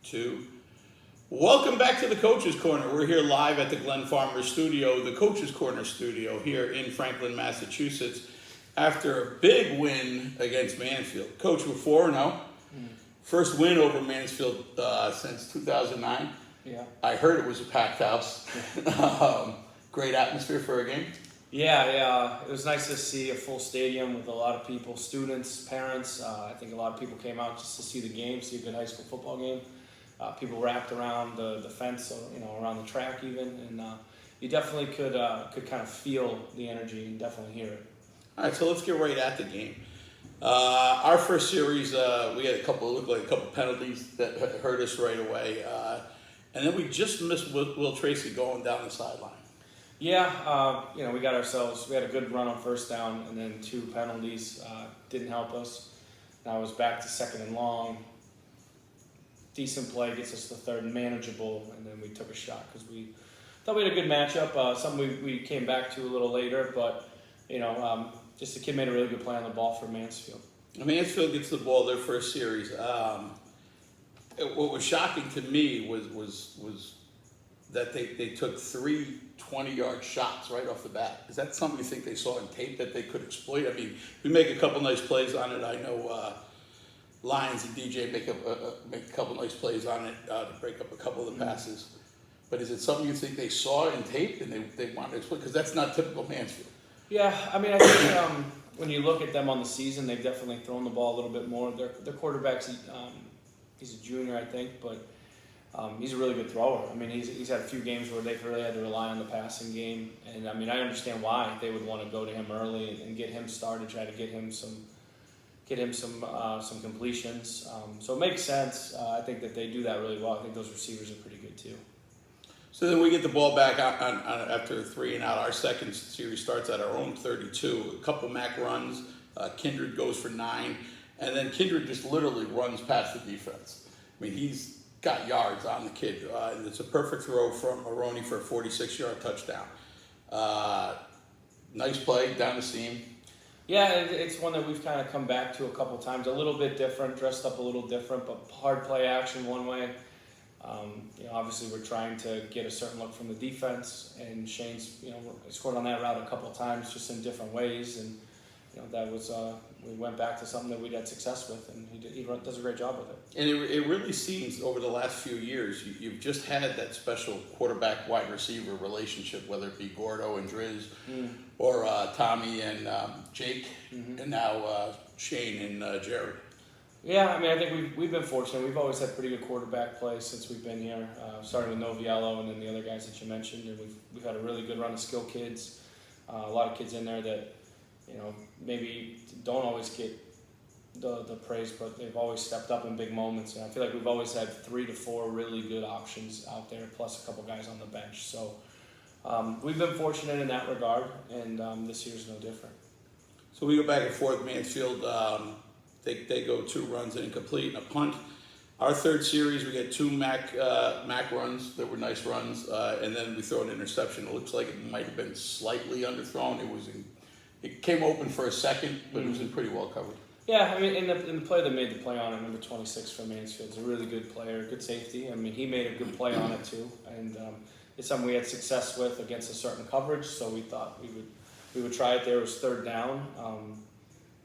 2. Welcome back to the Coach's Corner. We're here live at the Glenn Farmer Studio, the Coach's Corner Studio here in Franklin, Massachusetts, after a big win against Mansfield. Coach, we're 4-0. First win over Mansfield since 2009. Yeah. I heard it was a packed house. Great atmosphere for a game. Yeah. It was nice to see a full stadium with a lot of people, students, parents. I think a lot of people came out just to see the game, see a good high school football game. People wrapped around the fence, around the track even, and you definitely could kind of feel the energy and definitely hear it. All right, so let's get right at the game. Our first series, we had a couple penalties that hurt us right away, and then we just missed Will Tracy going down the sideline. Yeah, we had a good run on first down, and then 2 penalties didn't help us. Now it was back to 2nd and long. Decent play gets us to 3rd and manageable, and then we took a shot because we thought we had a good matchup. Something we came back to a little later, but just the kid made a really good play on the ball for Mansfield. Mansfield gets the ball their first series. What was shocking to me was that they took 3 20-yard shots right off the bat. Is that something you think they saw in tape that they could exploit? I mean, we make a couple nice plays on it. I know Lions and DJ make a couple nice plays on it to break up a couple of the passes. But is it something you think they saw in tape and they wanted to exploit? Because that's not typical Mansfield. Yeah, I mean, I think when you look at them on the season, they've definitely thrown the ball a little bit more. Their quarterback's he's a junior, I think, but he's a really good thrower. I mean, he's had a few games where they've really had to rely on the passing game, and I mean, I understand why they would want to go to him early and get him started, try to get him some completions. So it makes sense. I think that they do that really well. I think those receivers are pretty good too. So then we get the ball back on after 3 and out. Our second series starts at our own 32. A couple Mac runs. Kindred goes for 9. And then Kindred just literally runs past the defense. I mean, he's got yards on the kid. And it's a perfect throw from Maroney for a 46-yard touchdown. Nice play down the seam. Yeah, it's one that we've kind of come back to a couple times. A little bit different, dressed up a little different, but hard play action one way. Obviously we're trying to get a certain look from the defense, and Shane's, scored on that route a couple of times just in different ways, and that was we went back to something that we'd had success with, and he does a great job with it. And it really seems over the last few years you've just had that special quarterback wide receiver relationship, whether it be Gordo and Driz or Tommy and Jake, and now Shane and Jared. Yeah, I mean, I think we've been fortunate. We've always had pretty good quarterback play since we've been here, starting with Noviello and then the other guys that you mentioned. And we've had a really good run of skill kids, a lot of kids in there that, maybe don't always get the praise, but they've always stepped up in big moments. And I feel like we've always had 3 to 4 really good options out there, plus a couple guys on the bench. So we've been fortunate in that regard, and this year's no different. So we go back and forth. Mansfield, they go 2 runs and incomplete and a punt. Our third series, we get 2 Mac runs that were nice runs, and then we throw an interception. It looks like it might have been slightly underthrown. It came open for a second, but it was in pretty well covered. Yeah, I mean, in the play that made the play on it, number 26 for Mansfield, is a really good player, good safety. I mean, he made a good play on it too, and it's something we had success with against a certain coverage, so we thought we would try it there. It was 3rd down,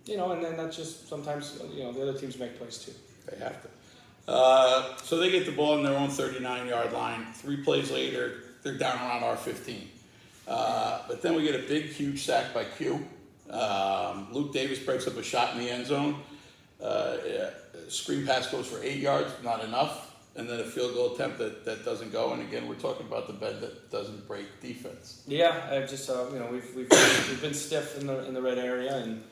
and then that's just sometimes the other teams make plays too. They have to. So they get the ball in their own 39-yard line. 3 plays later, they're down around our 15. But then we get a big, huge sack by Q. Luke Davis breaks up a shot in the end zone. Screen pass goes for 8 yards, not enough. And then a field goal attempt that doesn't go. And again, we're talking about the bed that doesn't break defense. Yeah, we've been stiff in the red area, and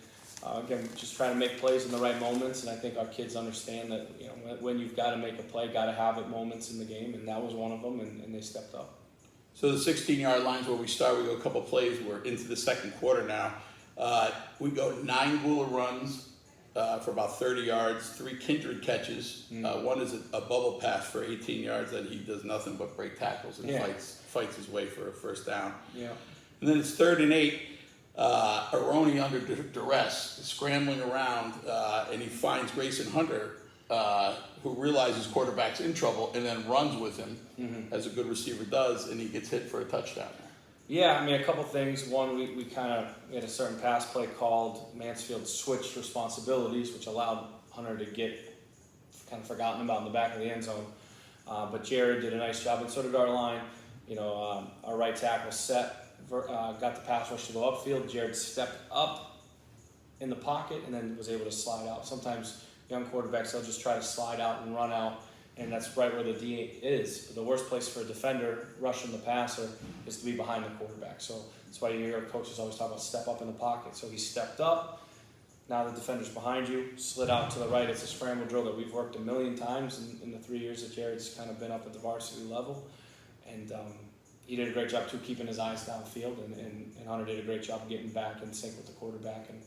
again, just trying to make plays in the right moments. And I think our kids understand that when you've got to make a play, got to have it moments in the game, and that was one of them, and they stepped up. So the 16-yard line's where we start. We go a couple plays. We're into the second quarter now. We go 9 Gula runs for about 30 yards, 3 Kindred catches. One is a bubble pass for 18 yards that he does nothing but break tackles and fights his way for a first down. Yeah. And then it's 3rd and 8. Aroni under duress, scrambling around, and he finds Grayson Hunter who realizes quarterback's in trouble and then runs with him, as a good receiver does, and he gets hit for a touchdown. Yeah, I mean, a couple things. One, we had a certain pass play called. Mansfield switched responsibilities, which allowed Hunter to get kind of forgotten about in the back of the end zone. But Jared did a nice job, and so did our line. Our right tackle got the pass rush to go upfield. Jared stepped up in the pocket and then was able to slide out. Sometimes young quarterbacks, they'll just try to slide out and run out, and that's right where the D is. The worst place for a defender rushing the passer is to be behind the quarterback. So that's why you hear coaches always talk about step up in the pocket. So he stepped up. Now the defender's behind you, slid out to the right. It's a scramble drill that we've worked a million times in the 3 years that Jared's kind of been up at the varsity level. And he did a great job, too, keeping his eyes downfield. And Hunter did a great job getting back in sync with the quarterback. And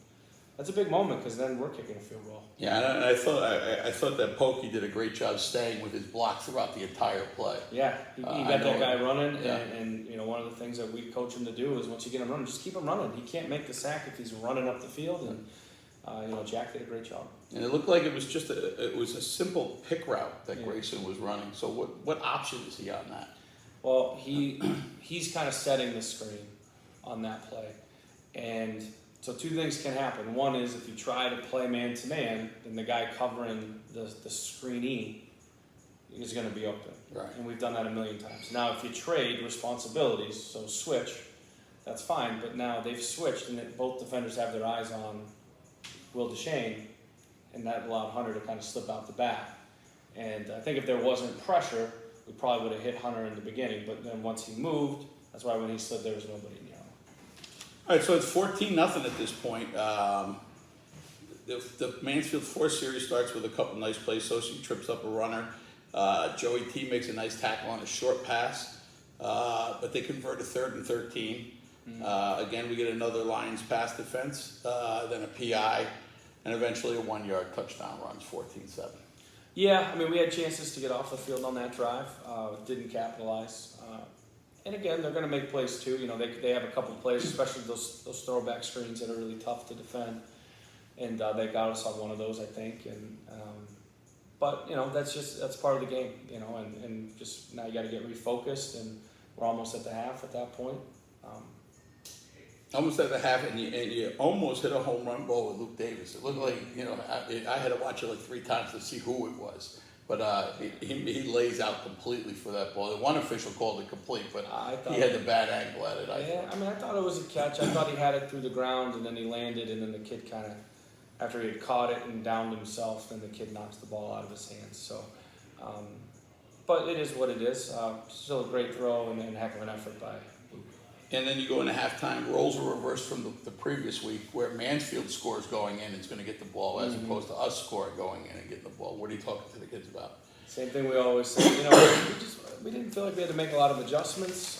that's a big moment because then we're kicking a field goal. Yeah, and I thought that Pokey did a great job staying with his block throughout the entire play. Yeah, he got that guy running, yeah. and one of the things that we coach him to do is once you get him running, just keep him running. He can't make the sack if he's running up the field, and Jack did a great job. And it looked like it was just a simple pick route that Grayson was running. So what option is he on that? Well, he's kind of setting the screen on that play, and so two things can happen. One is if you try to play man-to-man, then the guy covering the screenee is going to be open. Right. And we've done that a million times. Now, if you trade responsibilities, so switch, that's fine. But now they've switched, and both defenders have their eyes on Will DeShane, and that allowed Hunter to kind of slip out the back. And I think if there wasn't pressure, we probably would have hit Hunter in the beginning. But then once he moved, that's why when he slid, there was nobody near him. All right, so it's 14-0 at this point. The Mansfield 4 series starts with a couple nice plays. Sosi trips up a runner. Joey T makes a nice tackle on a short pass, but they convert a 3rd and 13. Again, we get another Lions pass defense, then a PI, and eventually a 1-yard touchdown runs, 14-7. Yeah, I mean, we had chances to get off the field on that drive. Didn't capitalize. And again, they're going to make plays too. They have a couple plays, especially those throwback screens that are really tough to defend. And they got us on one of those, I think. And but that's part of the game. And just now you got to get refocused. And we're almost at the half at that point. Almost at the half, and you almost hit a home run ball with Luke Davis. It looked like I had to watch it like 3 times to see who it was. But he lays out completely for that ball. The one official called it complete, but he had the bad angle at it. I thought it was a catch. I thought he had it through the ground, and then he landed, and then the kid kind of, after he had caught it and downed himself, then the kid knocks the ball out of his hands. So, but it is what it is. Still a great throw and a heck of an effort by Luke. And then you go into halftime. Roles are reversed from the previous week, where Mansfield scores going in and is going to get the ball, as opposed to us scoring going in and getting the ball. What are you talking to the kids about? Same thing we always say. We didn't feel like we had to make a lot of adjustments.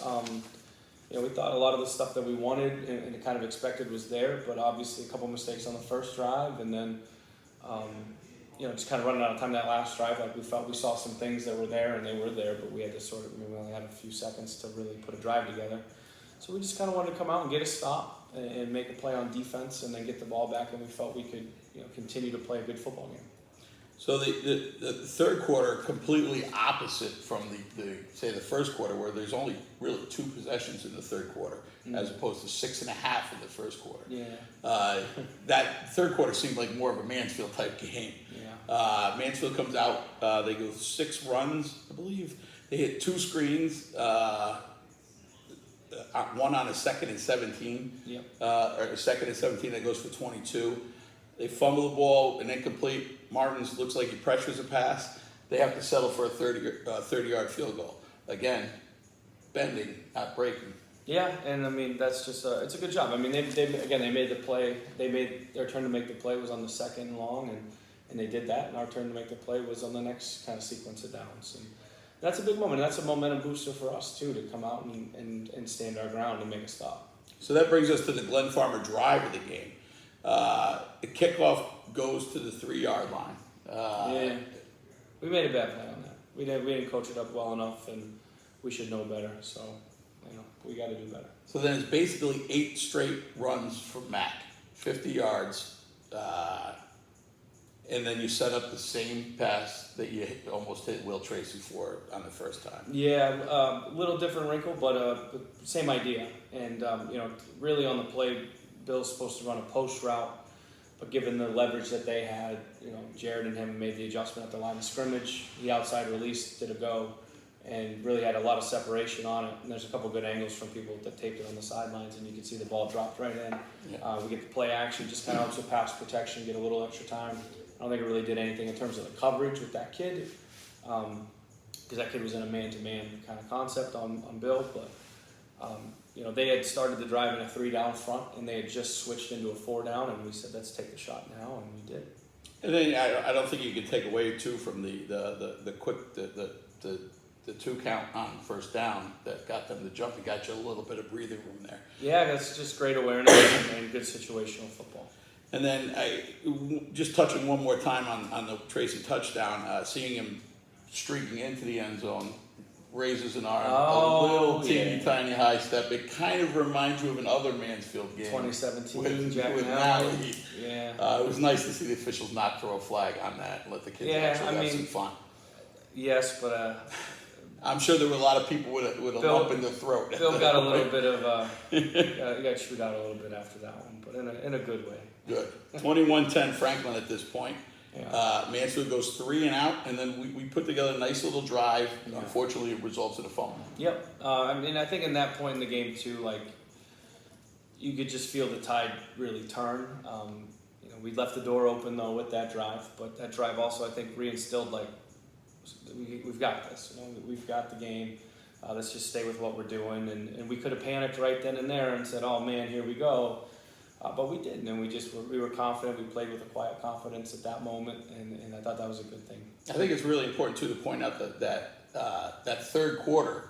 We thought a lot of the stuff that we wanted and kind of expected was there, but obviously a couple mistakes on the first drive, and then just kind of running out of time that last drive. Like we felt we saw some things that were there, and they were there, but we had to we only had a few seconds to really put a drive together. So we just kind of wanted to come out and get a stop and make a play on defense, and then get the ball back, and we felt we could continue to play a good football game. So the third quarter, completely opposite from the first quarter, where there's only really 2 possessions in the third quarter, as opposed to 6.5 in the first quarter. Yeah. That third quarter seemed like more of a Mansfield type game. Yeah. Mansfield comes out, they go 6 runs, I believe. They hit 2 screens. One on a 2nd and 17, Yep. Or a 2nd and 17 that goes for 22. They fumble the ball, an incomplete. Martins looks like he pressures a pass. They have to settle for a 30-yard field goal. Again, bending, not breaking. Yeah, and I mean that's just it's a good job. I mean they made the play. They made their turn to make the play was on the 2nd and long, and they did that. And our turn to make the play was on the next kind of sequence of downs. And that's a big moment. That's a momentum booster for us too, to come out and stand our ground and make a stop. So that brings us to the Glenn Farmer drive of the game. The kickoff goes to the 3-yard line. Yeah, we made a bad play on that. We didn't coach it up well enough, and we should know better. So we got to do better. So then it's basically 8 straight runs from Mac, 50 yards. and then you set up the same pass that you almost hit Will Tracy for on the first time. Yeah, little different wrinkle, but same idea. And really on the play, Bill's supposed to run a post route, but given the leverage that they had, Jared and him made the adjustment at the line of scrimmage. The outside release did a go, and really had a lot of separation on it. And there's a couple good angles from people that taped it on the sidelines, and you can see the ball dropped right in. Yeah. We get the play action, just kind of helps with pass protection, get a little extra time. I don't think it really did anything in terms of the coverage with that kid, because that kid was in a man-to-man kind of concept on Bill. But they had started the drive in a 3-down front, and they had just switched into a 4-down, and we said, let's take the shot now, and we did. And then I don't think you can take away too from the quick the 2 count on first down that got them to jump. It got you a little bit of breathing room there. Yeah, that's just great awareness and good situational football. And then just touching one more time on the Tracy touchdown, seeing him streaking into the end zone, raises an arm, a little teeny tiny high step. It kind of reminds you of another Mansfield game. 2017, Jack with Nally. Yeah. It was nice to see the officials not throw a flag on that and let the kids actually have some fun. Yes, but I'm sure there were a lot of people with a lump in their throat. Bill got a little bit of got chewed out a little bit after that one, but in a good way. Good. 21-10 Franklin at this point. Yeah. Mansfield goes 3 and out, and then we put together a nice little drive. Yeah. Unfortunately, it results in a fumble. Yep. I think in that point in the game too, you could just feel the tide really turn. We left the door open though with that drive, but that drive also I think reinstilled we've got this. We've got the game. Let's just stay with what we're doing, and we could have panicked right then and there and said, "Oh man, here we go." But we didn't, and we were confident. We played with a quiet confidence at that moment, and I thought that was a good thing. I think it's really important too to point out that third quarter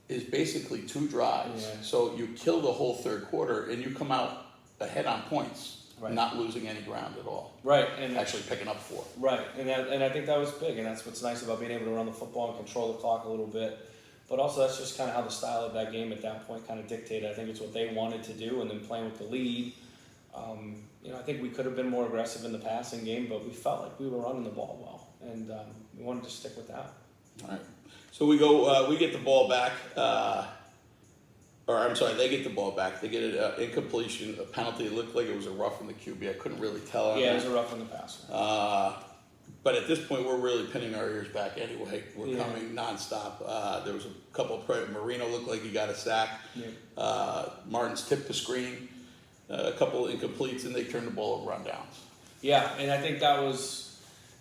is basically 2 drives. Yeah. So you kill the whole third quarter, and you come out ahead on points, right. Not losing any ground at all. Right, and actually picking up 4. Right, and I think that was big, and that's what's nice about being able to run the football and control the clock a little bit. But also that's just kind of how the style of that game at that point kind of dictated. I think it's what they wanted to do, and then playing with the lead. I think we could have been more aggressive in the passing game, but we felt like we were running the ball well, and we wanted to stick with that. All right. So we go. We get the ball back. They get the ball back. They get an incompletion, a penalty. It looked like it was a rough on the QB. I couldn't really tell. Yeah, it was a rough on the passer. But at this point, we're really pinning our ears back anyway. We're coming nonstop. There was a couple of Marino looked like he got a sack. Yeah. Martin's tipped the screen. A couple of incompletes, and they turned the ball over on downs. Yeah, and I think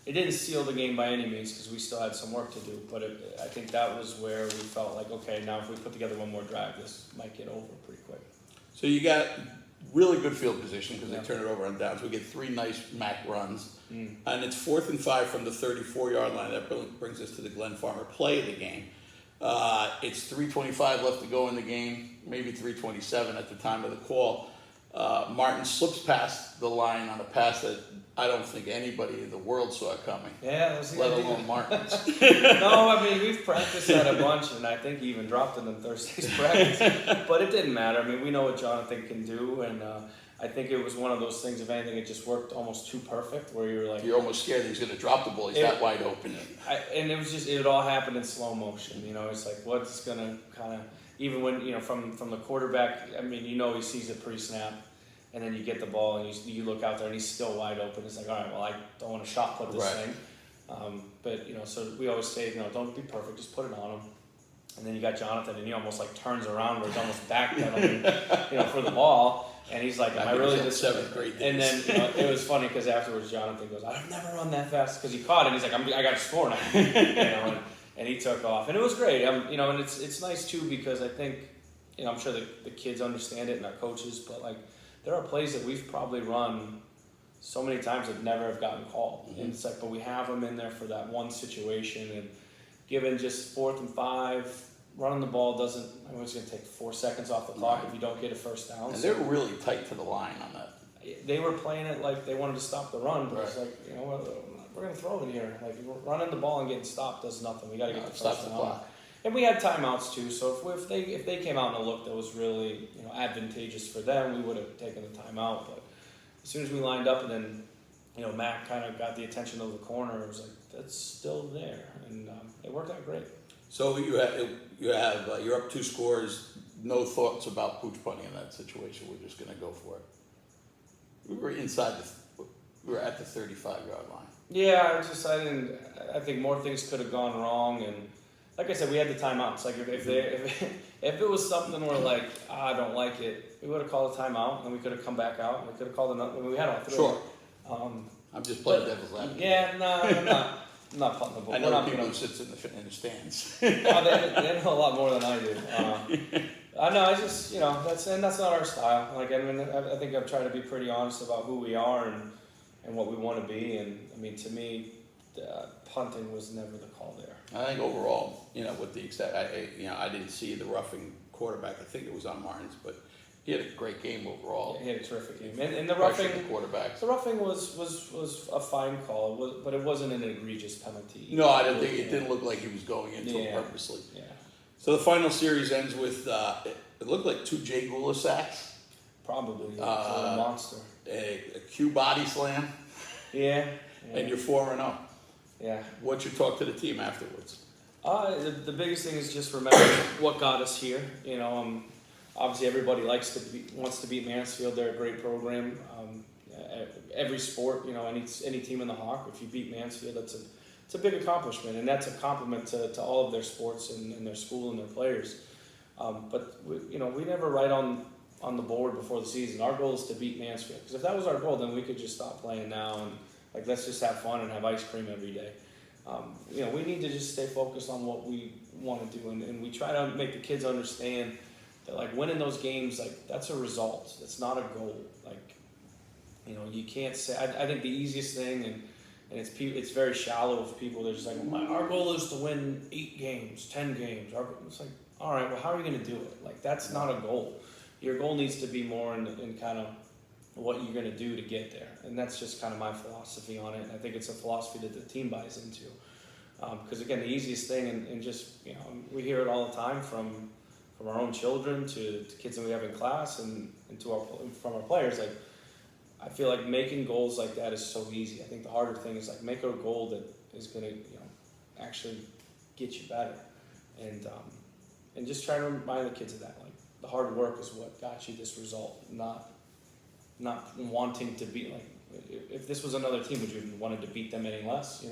it didn't seal the game by any means because we still had some work to do, but I think that was where we felt like, okay, now if we put together one more drive, this might get over pretty quick. So you got really good field position because they turn it over on downs. We get 3 nice MAC runs, and it's 4th and 5 from the 34-yard line. That brings us to the Glenn Farmer play of the game. It's 3:25 left to go in the game, maybe 3:27 at the time of the call. Martin slips past the line on a pass that I don't think anybody in the world saw coming. Yeah, let alone Martin's. No, we've practiced that a bunch, and I think he even dropped it in Thursday's practice. But it didn't matter. We know what Jonathan can do, and I think it was one of those things. If anything, it just worked almost too perfect, where you're almost scared that he's going to drop the ball. He's that wide open. And it was it all happened in slow motion. It's like what's going to kind of. Even when, from the quarterback, he sees it pre-snap, and then you get the ball, and you look out there, and he's still wide open. It's like, all right, well, I don't want to shot put this thing. But, so we always say, don't be perfect, just put it on him. And then you got Jonathan, and he almost, turns around where he's almost backpedaling, for the ball. And he's like, am I really this 7th grade days. And then, it was funny, because afterwards, Jonathan goes, I've never run that fast, because he caught it, and he's like, I got to score now, and he took off, and it was great. And it's nice too because I think, I'm sure the kids understand it and our coaches, but there are plays that we've probably run so many times that never have gotten called, and it's like, but we have them in there for that one situation. And given just 4th and 5, running the ball doesn't. It's going to take 4 seconds off the clock if you don't get a first down. And they're really tight to the line on that. They were playing it like they wanted to stop the run, but it's like we're going to throw it here. Running the ball and getting stopped does nothing. We got to get the first down. And we had timeouts too. So if they came out in a look that was really advantageous for them, we would have taken the timeout. But as soon as we lined up, and then Matt kind of got the attention of the corner. It was like, that's still there, and it worked out great. So you're up 2 scores. No thoughts about pooch punting in that situation. We're just gonna go for it. We were we were at the 35-yard line. Yeah, I think more things could have gone wrong, and like I said, we had the timeouts. Like if it was something where like I don't like it, we would have called a timeout, and we could have come back out, and we could have called another. We had all 3. Sure. I'm just playing devil's advocate. Yeah, no, I'm not putting the ball. I know the people who sits in the stands. They know a lot more than I do. I know. I just that's not our style. Like I think I've tried to be pretty honest about who we are and what we want to be. And I mean, to me, punting was never the call there. I think overall, with the extent, I didn't see the roughing quarterback. I think it was on Martins, but he had a great game overall. He had a terrific game, and the roughing, the quarterback. The roughing was a fine call, but it wasn't an egregious penalty. No, I didn't think it didn't look like he was going into it purposely. Yeah. So the final series ends with it looked like 2 Jay Gula sacks. Probably a monster. A Q body slam. Yeah. And you're 4-0. Yeah. What'd you talk to the team afterwards? The biggest thing is just remember what got us here. Obviously everybody wants to beat Mansfield. They're a great program. Every sport, any team in the Hawk, if you beat Mansfield, it's a big accomplishment, and that's a compliment to all of their sports and their school and their players. But we never write on the board before the season. Our goal is to beat Mansfield, because if that was our goal, then we could just stop playing now and let's just have fun and have ice cream every day. We need to just stay focused on what we want to do, and we try to make the kids understand that winning those games, that's a result. It's not a goal. You can't say. I think the easiest thing, and it's very shallow of people. They're just like, our goal is to win 8 games, 10 games. It's like, all right, well, how are you going to do it? That's not a goal. Your goal needs to be more in kind of what you're going to do to get there, and that's just kind of my philosophy on it. And I think it's a philosophy that the team buys into, because again, the easiest thing, and just we hear it all the time from our own children to kids that we have in class and from our players. I feel like making goals like that is so easy. I think the harder thing is make a goal that is going to actually get you better, and just try to remind the kids of that. The hard work is what got you this result, not wanting to be if this was another team, would you have wanted to beat them any less?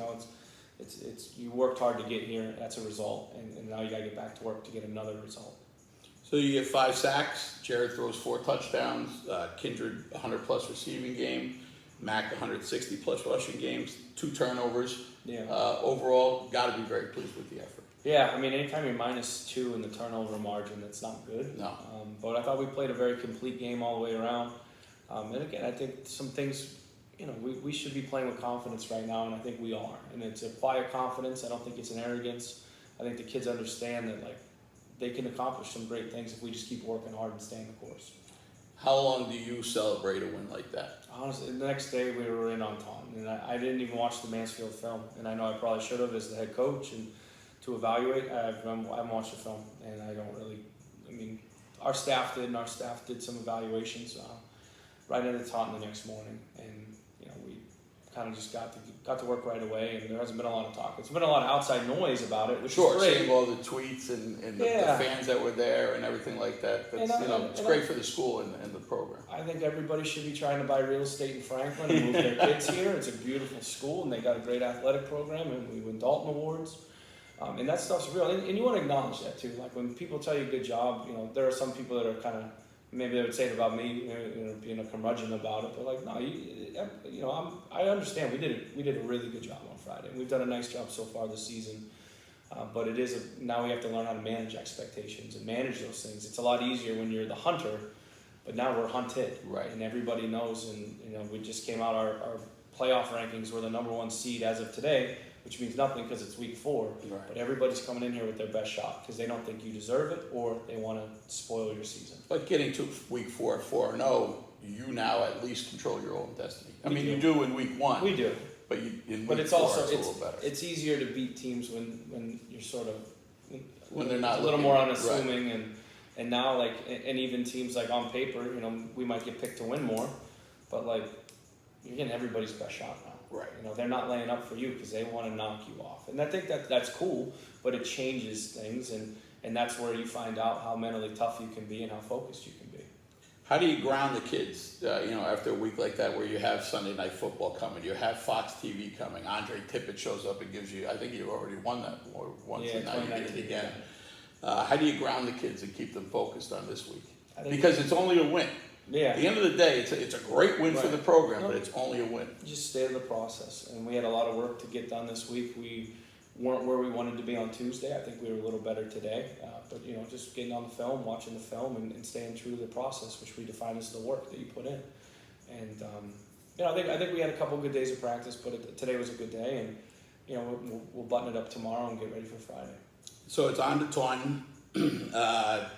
It's you worked hard to get here. That's a result, and now you got to get back to work to get another result. So you get 5 sacks. Jared throws 4 touchdowns. Kindred 100+ receiving game. Mac 160+ rushing games. 2 turnovers. Yeah. Overall, got to be very pleased with the effort. Yeah, I mean, anytime you're -2 in the turnover margin, that's not good. No. But I thought we played a very complete game all the way around. And again, I think some things, we should be playing with confidence right now, and I think we are. And it's a quiet confidence. I don't think it's an arrogance. I think the kids understand that they can accomplish some great things if we just keep working hard and staying the course. How long do you celebrate a win like that? Honestly, the next day we were in on Taunton, and I didn't even watch the Mansfield film, and I know I probably should have as the head coach and to evaluate. I haven't watched the film, and I don't really. I mean, our staff did some evaluations right into Taunton the next morning, and we kind of just got to work right away, and there hasn't been a lot of talk. It's been a lot of outside noise about it, which is great. Seeing all the tweets and the fans that were there and everything like that. It's great for the school and the program. I think everybody should be trying to buy real estate in Franklin and move their kids here. It's a beautiful school, and they got a great athletic program, and we win Dalton Awards. And that stuff's real, and you want to acknowledge that too. When people tell you good job, there are some people that are kind of, maybe they would say it about me, being a curmudgeon about it. But no, I understand. We did a really good job on Friday. We've done a nice job so far this season. But now we have to learn how to manage expectations and manage those things. It's a lot easier when you're the hunter, but now we're hunted, right? And everybody knows. And we just came out our playoff rankings. We're the #1 seed as of today, which means nothing because it's week 4. Right. But everybody's coming in here with their best shot because they don't think you deserve it or they want to spoil your season. But getting to week 4 at 4-0, you now at least control your own destiny. You do in week 1. We do. But it's a little better. It's easier to beat teams when you're sort of when they're not a little more unassuming, right. And now and even teams on paper, we might get picked to win more, but you're getting everybody's best shot now. Right. You know, they're not laying up for you because they want to knock you off. And I think that's cool, but it changes things, and that's where you find out how mentally tough you can be and how focused you can be. How do you ground the kids, after a week like that where you have Sunday Night Football coming, you have Fox TV coming, Andre Tippett shows up and gives you, I think you already won that once, and now you did it again. How do you ground the kids and keep them focused on this week? Because it's only a win. Yeah. At the end of the day, it's a great win for the program, but it's only a win. Just stay in the process. And we had a lot of work to get done this week. We weren't where we wanted to be on Tuesday. I think we were a little better today. But, just getting on the film, watching the film, and staying true to the process, which we define as the work that you put in. And, I think we had a couple good days of practice, but today was a good day. And, we'll button it up tomorrow and get ready for Friday. So it's on to Taunton, a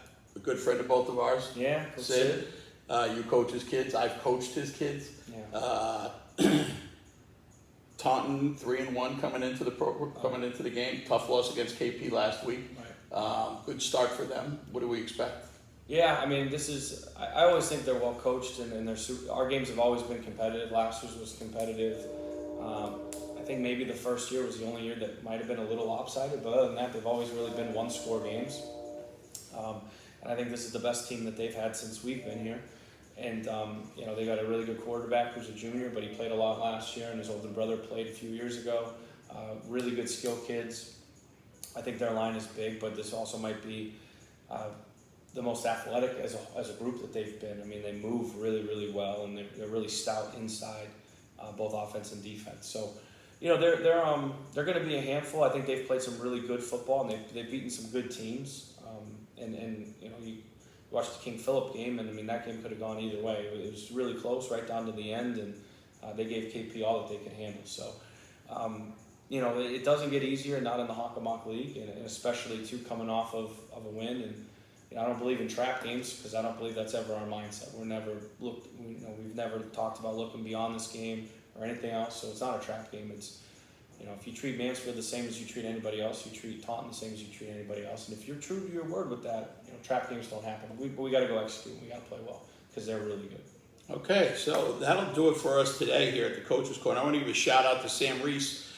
good friend of both of ours. Yeah, Sid. You coach his kids. I've coached his kids. Yeah. Taunton 3-1 coming into the game. Tough loss against KP last week. Right. Good start for them. What do we expect? Yeah, I mean, I always think they're well coached, and our games have always been competitive. Last year's was competitive. I think maybe the first year was the only year that might have been a little lopsided, but other than that, they've always really been one-score games. And I think this is the best team that they've had since we've been here. And, they got a really good quarterback who's a junior, but he played a lot last year, and his older brother played a few years ago. Really good skill kids. I think their line is big, but this also might be the most athletic as a group that they've been. I mean, they move really, really well, and they're really stout inside, both offense and defense. So, they're going to be a handful. I think they've played some really good football, and they've beaten some good teams. You watched the King Philip game, and I mean that game could have gone either way. It was really close, right down to the end, and they gave KP all that they could handle. So, it doesn't get easier, not in the Hockomock League, and especially too coming off of a win. And I don't believe in trap games because I don't believe that's ever our mindset. We've never talked about looking beyond this game or anything else. So it's not a trap game. It's if you treat Mansfield the same as you treat anybody else, you treat Taunton the same as you treat anybody else. And if you're true to your word with that, trap games don't happen. We got to go execute. We got to play well because they're really good. Okay, so that'll do it for us today here at the Coach's Corner. I want to give a shout out to Sam Reese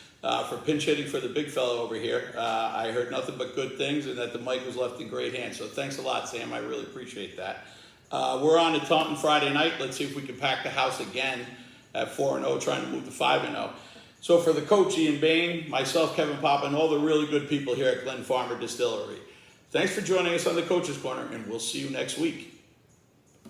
for pinch hitting for the big fellow over here. I heard nothing but good things, and that the mic was left in great hands. So thanks a lot, Sam. I really appreciate that. We're on to Taunton Friday night. Let's see if we can pack the house again at 4-0, trying to move to 5-0. So for the coach, Ian Bain, myself, Kevin Papa, and all the really good people here at Glen Farmer Distillery, thanks for joining us on the Coach's Corner, and we'll see you next week.